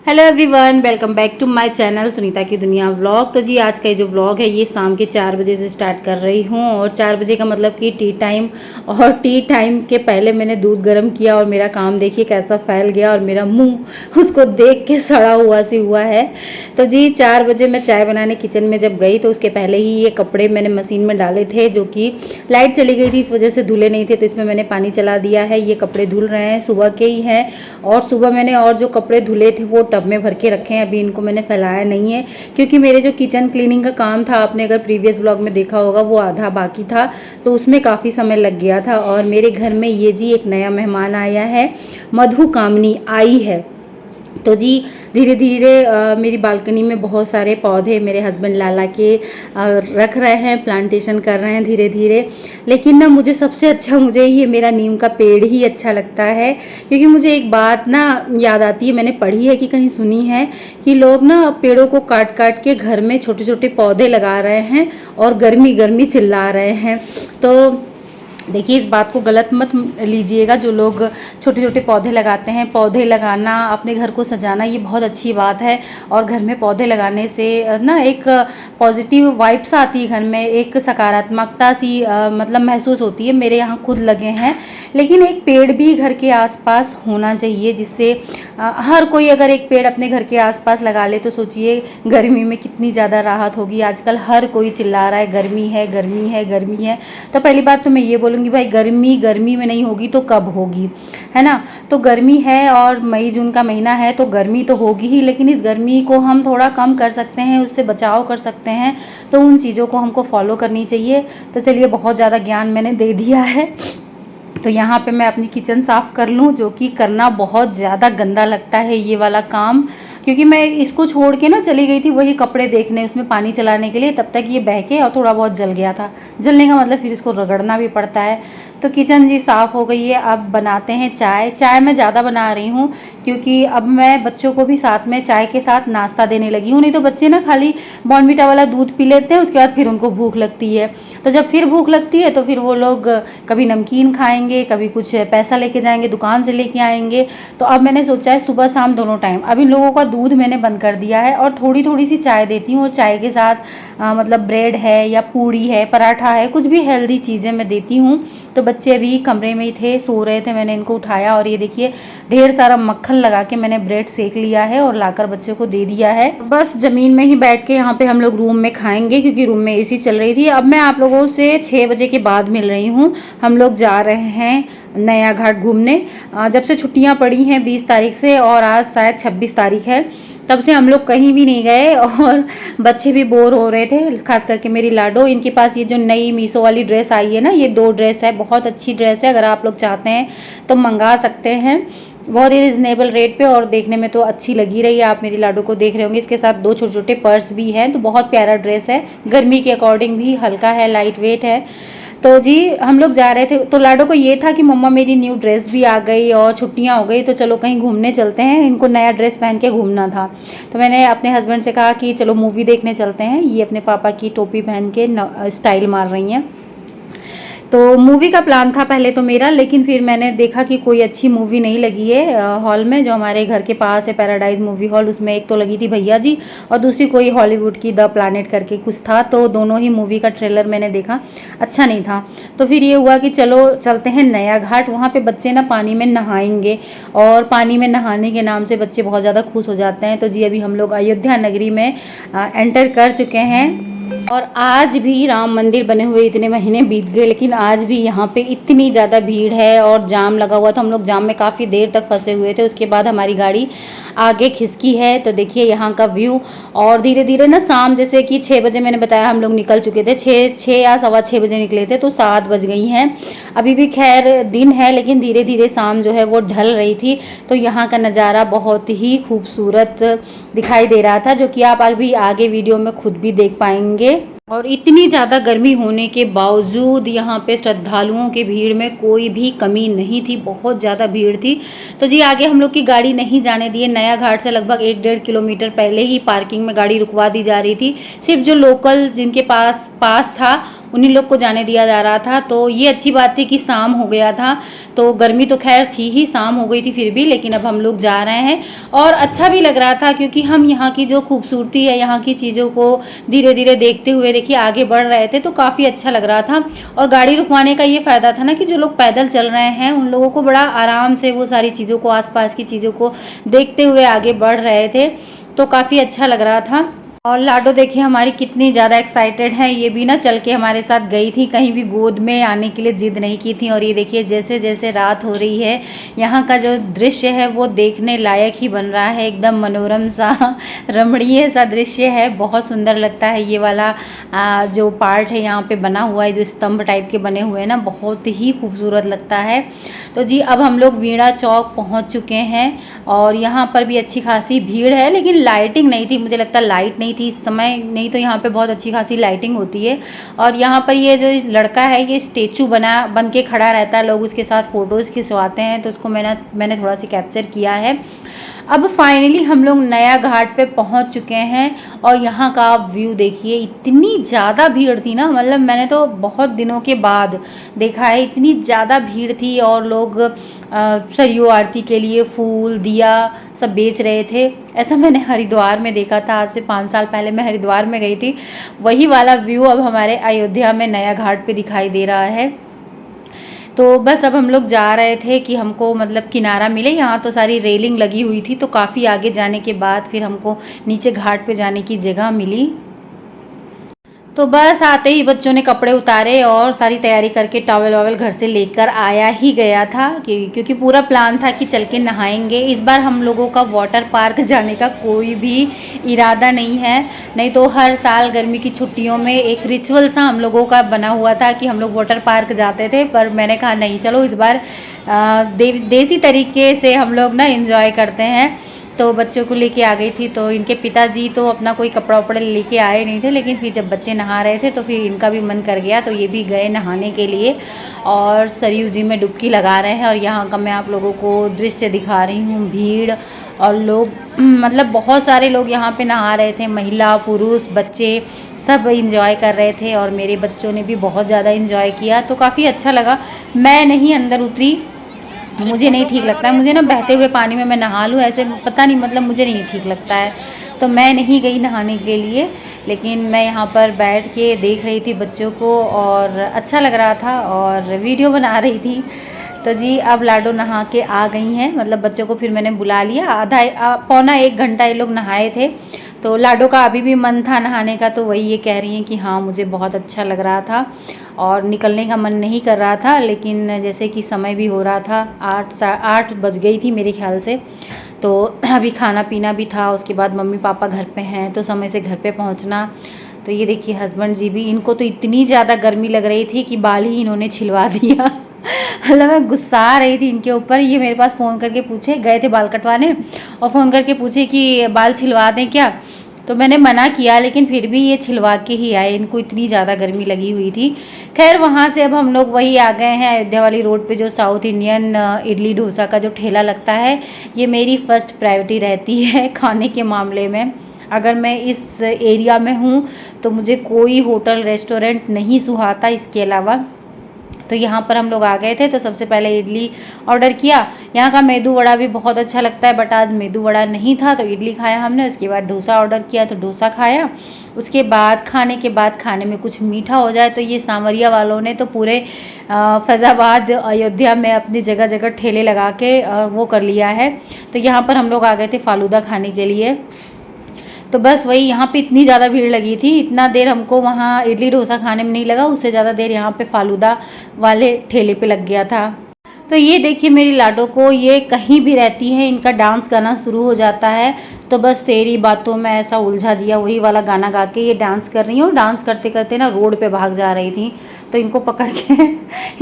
Hello everyone, welcome back to my channel Sunita की दुनिया vlog. तो जी आज का ये जो व्लॉग है ये शाम के 4 बजे से स्टार्ट कर रही हूँ। और 4 बजे का मतलब कि टी टाइम। और टी टाइम के पहले मैंने दूध गर्म किया और मेरा काम देखिए कैसा फैल गया और मेरा मुंह उसको देख के सड़ा हुआ सी हुआ है। तो जी 4 बजे मैं चाय बनाने किचन में जब गई तो उसके पहले ही ये कपड़े मैंने मशीन में डाले थे, जो कि लाइट चली गई थी इस वजह से धुले नहीं थे। तो इसमें मैंने पानी चला दिया है, ये कपड़े धुल रहे हैं, सुबह के ही हैं। और सुबह मैंने और जो कपड़े धुले थे वो टब में भर के रखे हैं, अभी इनको मैंने फैलाया नहीं है क्योंकि मेरे जो किचन क्लीनिंग का काम था, आपने अगर प्रीवियस व्लॉग में देखा होगा, वो आधा बाकी था। तो उसमें काफ़ी समय लग गया था। और मेरे घर में ये जी एक नया मेहमान आया है, मधु कामनी आई है। तो जी धीरे धीरे मेरी बालकनी में बहुत सारे पौधे मेरे हस्बैंड लाला के रख रहे हैं, प्लांटेशन कर रहे हैं धीरे धीरे। लेकिन ना मुझे सबसे अच्छा मुझे ये मेरा नीम का पेड़ ही अच्छा लगता है, क्योंकि मुझे एक बात ना याद आती है, मैंने पढ़ी है कि कहीं सुनी है कि लोग ना पेड़ों को काट काट के घर में छोटे छोटे पौधे लगा रहे हैं और गर्मी गर्मी चिल्ला रहे हैं। तो देखिए इस बात को गलत मत लीजिएगा, जो लोग छोटे छोटे पौधे लगाते हैं। पौधे लगाना, अपने घर को सजाना, ये बहुत अच्छी बात है। और घर में पौधे लगाने से ना एक पॉजिटिव वाइब्स आती है घर में, एक सकारात्मकता सी मतलब महसूस होती है। मेरे यहाँ खुद लगे हैं। लेकिन एक पेड़ भी घर के आसपास होना चाहिए, जिससे हर कोई अगर एक पेड़ अपने घर के आसपास लगा ले तो सोचिए गर्मी में कितनी ज़्यादा राहत होगी। आजकल हर कोई चिल्ला रहा है गर्मी है गर्मी है गर्मी है। तो पहली बात तो मैं ये बोलूँगी, भाई गर्मी गर्मी में नहीं होगी तो कब होगी, है ना। तो गर्मी है और मई जून का महीना है तो गर्मी तो होगी ही, लेकिन इस गर्मी को हम थोड़ा कम कर सकते हैं, उससे बचाव कर सकते हैं। तो उन चीज़ों को हमको फॉलो करनी चाहिए। तो चलिए बहुत ज़्यादा ज्ञान मैंने दे दिया है। तो यहाँ पे मैं अपनी किचन साफ़ कर लूँ, जो कि करना बहुत ज़्यादा गंदा लगता है ये वाला काम, क्योंकि मैं इसको छोड़ के ना चली गई थी वही कपड़े देखने, उसमें पानी चलाने के लिए। तब तक ये बह के और थोड़ा बहुत जल गया था। जलने का मतलब फिर इसको रगड़ना भी पड़ता है। तो किचन जी साफ़ हो गई है। अब बनाते हैं चाय। चाय मैं ज़्यादा बना रही हूँ क्योंकि अब मैं बच्चों को भी साथ में चाय के साथ नाश्ता देने लगी हूँ। नहीं तो बच्चे ना खाली बॉर्नविटा वाला दूध पी लेते हैं, उसके बाद फिर उनको भूख लगती है। तो जब फिर भूख लगती है तो फिर वो लोग कभी नमकीन खाएंगे, कभी कुछ पैसा लेके जाएंगे, दुकान से लेके आएंगे। तो अब मैंने सोचा है सुबह शाम दोनों टाइम अब इन लोगों का दूध मैंने बंद कर दिया है और थोड़ी थोड़ी सी चाय देती हूँ। और चाय के साथ मतलब ब्रेड है या पूड़ी है, पराठा है, कुछ भी हेल्दी चीज़ें मैं देती हूँ। तो बच्चे अभी कमरे में ही थे, सो रहे थे, मैंने इनको उठाया और ये देखिए ढेर सारा मक्खन लगा के मैंने ब्रेड सेक लिया है और लाकर बच्चों को दे दिया है। बस ज़मीन में ही बैठ के यहाँ पे हम लोग रूम में खाएंगे, क्योंकि रूम में एसी चल रही थी। अब मैं आप लोगों से 6 बजे के बाद मिल रही हूँ। हम लोग जा रहे हैं नया घाट घूमने। जब से छुट्टियाँ पड़ी हैं 20 तारीख से, और आज शायद 26 तारीख है, तब से हम लोग कहीं भी नहीं गए। और बच्चे भी बोर हो रहे थे, खास करके मेरी लाडो। इनके पास ये जो नई मीशो वाली ड्रेस आई है ना, ये 2 ड्रेस है, बहुत अच्छी ड्रेस है। अगर आप लोग चाहते हैं तो मंगा सकते हैं, बहुत ही रिजनेबल रेट पे। और देखने में तो अच्छी लगी रही है, आप मेरी लाडो को देख रहे होंगे। इसके साथ 2 छोटे छोटे पर्स भी हैं। तो बहुत प्यारा ड्रेस है, गर्मी के अकॉर्डिंग भी हल्का है, लाइट वेट है। तो जी हम लोग जा रहे थे, तो लाडो को ये था कि मम्मा मेरी न्यू ड्रेस भी आ गई और छुट्टियां हो गई, तो चलो कहीं घूमने चलते हैं। इनको नया ड्रेस पहन के घूमना था। तो मैंने अपने हस्बैंड से कहा कि चलो मूवी देखने चलते हैं। ये अपने पापा की टोपी पहन के स्टाइल मार रही हैं। तो मूवी का प्लान था पहले तो मेरा, लेकिन फिर मैंने देखा कि कोई अच्छी मूवी नहीं लगी है हॉल में, जो हमारे घर के पास है पैराडाइज मूवी हॉल, उसमें एक तो लगी थी भैया जी और दूसरी कोई हॉलीवुड की द प्लैनेट करके कुछ था। तो दोनों ही मूवी का ट्रेलर मैंने देखा, अच्छा नहीं था। तो फिर ये हुआ कि चलो चलते हैं नया घाट। वहाँ पे बच्चे ना पानी में नहाएंगे और पानी में नहाने के नाम से बच्चे बहुत ज़्यादा खुश हो जाते हैं। तो जी अभी हम लोग अयोध्या नगरी में एंटर कर चुके हैं। और आज भी राम मंदिर बने हुए इतने महीने बीत गए, लेकिन आज भी यहाँ पे इतनी ज़्यादा भीड़ है और जाम लगा हुआ था। हम लोग जाम में काफ़ी देर तक फंसे हुए थे। उसके बाद हमारी गाड़ी आगे खिसकी है। तो देखिए यहाँ का व्यू। और धीरे धीरे ना शाम, जैसे कि 6 बजे मैंने बताया हम लोग निकल चुके थे, 6 या सवा 6 बजे निकले थे, तो 7 बज गई हैं। अभी भी खैर दिन है, लेकिन धीरे धीरे शाम जो है वो ढल रही थी। तो यहाँ का नज़ारा बहुत ही खूबसूरत दिखाई दे रहा था, जो कि आप अभी आगे वीडियो में खुद भी देख पाएंगे। और इतनी ज़्यादा गर्मी होने के बावजूद यहाँ पे श्रद्धालुओं की भीड़ में कोई भी कमी नहीं थी, बहुत ज़्यादा भीड़ थी। तो जी आगे हम लोग की गाड़ी नहीं जाने दिए, नया घाट से लगभग 1-1.5 किलोमीटर पहले ही पार्किंग में गाड़ी रुकवा दी जा रही थी। सिर्फ जो लोकल जिनके पास था उन्हीं लोग को जाने दिया जा रहा था। तो ये अच्छी बात थी कि शाम हो गया था, तो गर्मी तो खैर थी ही, शाम हो गई थी फिर भी, लेकिन अब हम लोग जा रहे हैं और अच्छा भी लग रहा था क्योंकि हम यहाँ की जो खूबसूरती है, यहाँ की चीज़ों को धीरे धीरे देखते हुए देखिए आगे बढ़ रहे थे, तो काफ़ी अच्छा लग रहा था। और गाड़ी रुकवाने का ये फ़ायदा था ना कि जो लोग पैदल चल रहे हैं उन लोगों को बड़ा आराम से वो सारी चीज़ों को, आसपास की चीज़ों को देखते हुए आगे बढ़ रहे थे, तो काफ़ी अच्छा लग रहा था। और लाडो देखिए हमारी कितनी ज़्यादा एक्साइटेड है, ये भी ना चल के हमारे साथ गई थी, कहीं भी गोद में आने के लिए जिद नहीं की थी। और ये देखिए जैसे जैसे रात हो रही है, यहाँ का जो दृश्य है वो देखने लायक ही बन रहा है, एकदम मनोरम सा रमणीय सा दृश्य है, बहुत सुंदर लगता है। ये वाला जो पार्ट है यहाँ पे बना हुआ है, जो स्तंभ टाइप के बने हुए हैं ना, बहुत ही खूबसूरत लगता है। तो जी अब हम लोग वीणा चौक पहुँच चुके हैं और यहाँ पर भी अच्छी खासी भीड़ है, लेकिन लाइटिंग नहीं थी, मुझे लगता लाइट नहीं थी इस समय, नहीं तो यहाँ पे बहुत अच्छी खासी लाइटिंग होती है। और यहाँ पर ये जो लड़का है ये स्टेचू बन के खड़ा रहता है, लोग उसके साथ फ़ोटोज़ खिंचवाते हैं, तो उसको मैंने थोड़ा सा कैप्चर किया है। अब फाइनली हम लोग नया घाट पे पहुंच चुके हैं और यहाँ का आप व्यू देखिए, इतनी ज़्यादा भीड़ थी ना, मतलब मैंने तो बहुत दिनों के बाद देखा है, इतनी ज़्यादा भीड़ थी। और लोग सरयू आरती के लिए फूल दिया सब बेच रहे थे। ऐसा मैंने हरिद्वार में देखा था, आज से 5 साल पहले मैं हरिद्वार में गई थी, वही वाला व्यू अब हमारे अयोध्या में नया घाट पे दिखाई दे रहा है। तो बस अब हम लोग जा रहे थे कि हमको मतलब किनारा मिले, यहाँ तो सारी रेलिंग लगी हुई थी, तो काफ़ी आगे जाने के बाद फिर हमको नीचे घाट पे जाने की जगह मिली। तो बस आते ही बच्चों ने कपड़े उतारे और सारी तैयारी करके टॉवल वावल घर से लेकर आया ही गया था क्योंकि पूरा प्लान था कि चल के नहाएंगे। इस बार हम लोगों का वाटर पार्क जाने का कोई भी इरादा नहीं है, नहीं तो हर साल गर्मी की छुट्टियों में एक रिचुअल सा हम लोगों का बना हुआ था कि हम लोग वाटर पार्क जाते थे, पर मैंने कहा नहीं, चलो इस बार देसी तरीके से हम लोग ना एंजॉय करते हैं। तो बच्चों को लेके आ गई थी, तो इनके पिताजी तो अपना कोई कपड़ा वपड़ा लेके आए नहीं थे, लेकिन फिर जब बच्चे नहा रहे थे तो फिर इनका भी मन कर गया, तो ये भी गए नहाने के लिए और सरयू जी में डुबकी लगा रहे हैं। और यहाँ का मैं आप लोगों को दृश्य दिखा रही हूँ, भीड़ और लोग मतलब बहुत सारे लोग यहाँ पे नहा रहे थे, महिला पुरुष बच्चे सब इंजॉय कर रहे थे और मेरे बच्चों ने भी बहुत ज़्यादा इंजॉय किया, तो काफ़ी अच्छा लगा। मैं नहीं अंदर उतरी, मुझे नहीं ठीक लगता है, मुझे ना बहते हुए पानी में मैं नहा लूँ ऐसे, पता नहीं मतलब मुझे नहीं ठीक लगता है, तो मैं नहीं गई नहाने के लिए। लेकिन मैं यहाँ पर बैठ के देख रही थी बच्चों को और अच्छा लग रहा था और वीडियो बना रही थी। तो जी अब लाडो नहा के आ गई हैं, मतलब बच्चों को फिर मैंने बुला लिया, पौना 1 घंटा ये लोग नहाए थे। तो लाडो का अभी भी मन था नहाने का, तो वही ये कह रही हैं कि हाँ मुझे बहुत अच्छा लग रहा था और निकलने का मन नहीं कर रहा था, लेकिन जैसे कि समय भी हो रहा था, 8 बज गई थी मेरे ख्याल से, तो अभी खाना पीना भी था, उसके बाद मम्मी पापा घर पे हैं तो समय से घर पे पहुंचना। तो ये देखिए हस्बैंड जी भी, इनको तो इतनी ज़्यादा गर्मी लग रही थी कि बाल ही इन्होंने छिलवा दिया मतलब मैं गुस्सा आ रही थी इनके ऊपर। ये मेरे पास फ़ोन करके पूछे, गए थे बाल कटवाने और फ़ोन करके पूछे कि बाल छिलवा दें क्या, तो मैंने मना किया, लेकिन फिर भी ये छिलवा के ही आए, इनको इतनी ज़्यादा गर्मी लगी हुई थी। खैर वहाँ से अब हम लोग वही आ गए हैं अयोध्या वाली रोड पे, जो साउथ इंडियन इडली डोसा का जो ठेला लगता है, ये मेरी फ़र्स्ट प्रायोरिटी रहती है खाने के मामले में। अगर मैं इस एरिया में हूँ तो मुझे कोई होटल रेस्टोरेंट नहीं सुहाता इसके अलावा। तो यहाँ पर हम लोग आ गए थे, तो सबसे पहले इडली ऑर्डर किया। यहाँ का मेदू वड़ा भी बहुत अच्छा लगता है, बट आज मेदू वड़ा नहीं था तो इडली खाया हमने। उसके बाद डोसा ऑर्डर किया तो डोसा खाया। उसके बाद खाने में कुछ मीठा हो जाए, तो ये सांवरिया वालों ने तो पूरे फैज़ाबाद अयोध्या में अपनी जगह जगह ठेले लगा के वो कर लिया है। तो यहाँ पर हम लोग आ गए थे फालूदा खाने के लिए। तो बस वही, यहाँ पे इतनी ज़्यादा भीड़ लगी थी, इतना देर हमको वहाँ इडली डोसा खाने में नहीं लगा, उससे ज़्यादा देर यहाँ पे फालूदा वाले ठेले पे लग गया था। तो ये देखिए मेरी लाडो को, ये कहीं भी रहती है इनका डांस गाना शुरू हो जाता है, तो बस तेरी बातों में ऐसा उलझा दिया, वही वाला गाना गा के ये डांस कर रही है और डांस करते करते ना रोड पे भाग जा रही थी। तो इनको पकड़ के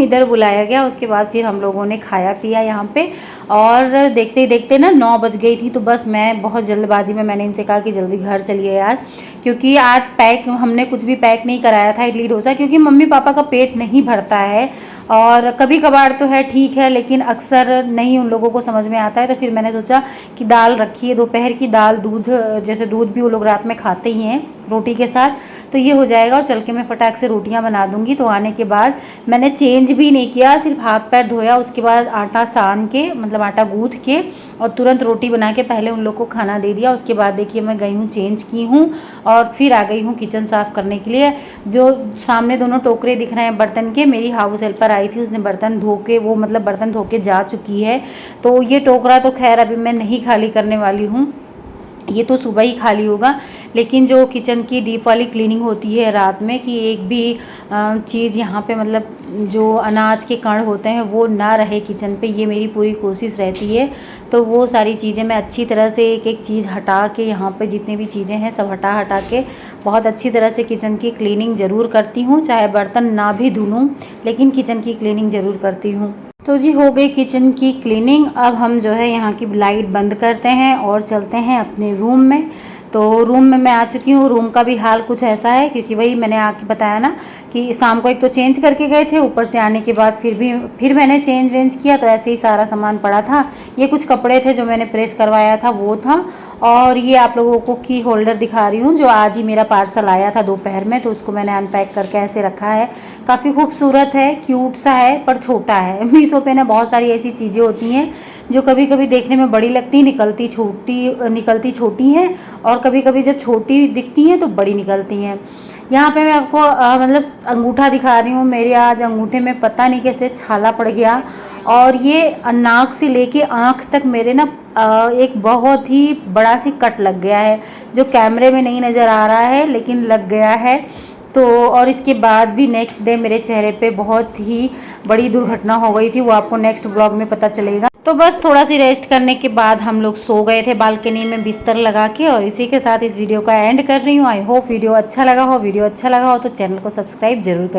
इधर बुलाया गया। उसके बाद फिर हम लोगों ने खाया पिया यहाँ पे, और देखते ही देखते ना 9 बज गई थी। तो बस मैं बहुत जल्दबाजी में मैंने इनसे कहा कि जल्दी घर चलिए यार, क्योंकि आज पैक हमने कुछ भी पैक नहीं कराया था इडली डोसा, क्योंकि मम्मी पापा का पेट नहीं भरता है। और कभी कभार तो है ठीक है, लेकिन अक्सर नहीं उन लोगों को समझ में आता है। तो फिर मैंने सोचा कि दाल रखी है, दोपहर की दाल, दूध, जैसे दूध भी वो लोग रात में खाते ही हैं रोटी के साथ, तो ये हो जाएगा और चल के मैं फटाक से रोटियां बना दूंगी। तो आने के बाद मैंने चेंज भी नहीं किया, सिर्फ हाथ पैर धोया, उसके बाद आटा सान के, मतलब आटा गूँथ के, और तुरंत रोटी बना के पहले उन लोग को खाना दे दिया। उसके बाद देखिए मैं गई हूँ, चेंज की हूँ और फिर आ गई हूँ किचन साफ़ करने के लिए। जो सामने दोनों टोकरे दिख रहे हैं बर्तन के, मेरी हाउस हेल्पर आई थी, उसने बर्तन धो के, वो मतलब बर्तन धो के जा चुकी है। तो ये टोकरा तो खैर अभी मैं नहीं खाली करने वाली हूँ, ये तो सुबह ही खाली होगा। लेकिन जो किचन की डीप वाली क्लीनिंग होती है रात में, कि एक भी चीज़ यहाँ पे, मतलब जो अनाज के कण होते हैं वो ना रहे किचन पे, ये मेरी पूरी कोशिश रहती है। तो वो सारी चीज़ें मैं अच्छी तरह से एक एक चीज़ हटा के, यहाँ पे जितनी भी चीज़ें हैं सब हटा के बहुत अच्छी तरह से किचन की क्लीनिंग ज़रूर करती हूँ। चाहे बर्तन ना भी धुलूँ, लेकिन किचन की क्लीनिंग ज़रूर करती हूँ। तो जी हो गई किचन की क्लीनिंग। अब हम जो है यहाँ की लाइट बंद करते हैं और चलते हैं अपने रूम में। तो रूम में मैं आ चुकी हूँ। रूम का भी हाल कुछ ऐसा है, क्योंकि वही मैंने आके बताया ना कि शाम को एक तो चेंज करके गए थे, ऊपर से आने के बाद फिर मैंने चेंज वेंज किया, तो ऐसे ही सारा सामान पड़ा था। ये कुछ कपड़े थे जो मैंने प्रेस करवाया था वो था, और ये आप लोगों को की होल्डर दिखा रही हूँ जो आज ही मेरा पार्सल आया था दोपहर में, तो उसको मैंने अनपैक करके ऐसे रखा है। काफ़ी खूबसूरत है, क्यूट सा है, पर छोटा है। मीशो पे ना बहुत सारी ऐसी चीज़ें होती हैं जो कभी कभी देखने में बड़ी लगती, निकलती छोटी हैं, और कभी कभी जब छोटी दिखती हैं तो बड़ी निकलती हैं। यहाँ पे मैं आपको मतलब अंगूठा दिखा रही हूँ। मेरे आज अंगूठे में पता नहीं कैसे छाला पड़ गया, और ये नाक से लेके आँख तक मेरे ना एक बहुत ही बड़ा सी कट लग गया है, जो कैमरे में नहीं नज़र आ रहा है लेकिन लग गया है। तो और इसके बाद भी नेक्स्ट डे मेरे चेहरे पे बहुत ही बड़ी दुर्घटना हो गई थी, वो आपको नेक्स्ट व्लॉग में पता चलेगा। तो बस थोड़ा सी रेस्ट करने के बाद हम लोग सो गए थे बालकनी में बिस्तर लगा के, और इसी के साथ इस वीडियो का एंड कर रही हूँ। आई होप वीडियो अच्छा लगा हो। तो चैनल को सब्सक्राइब जरूर करें।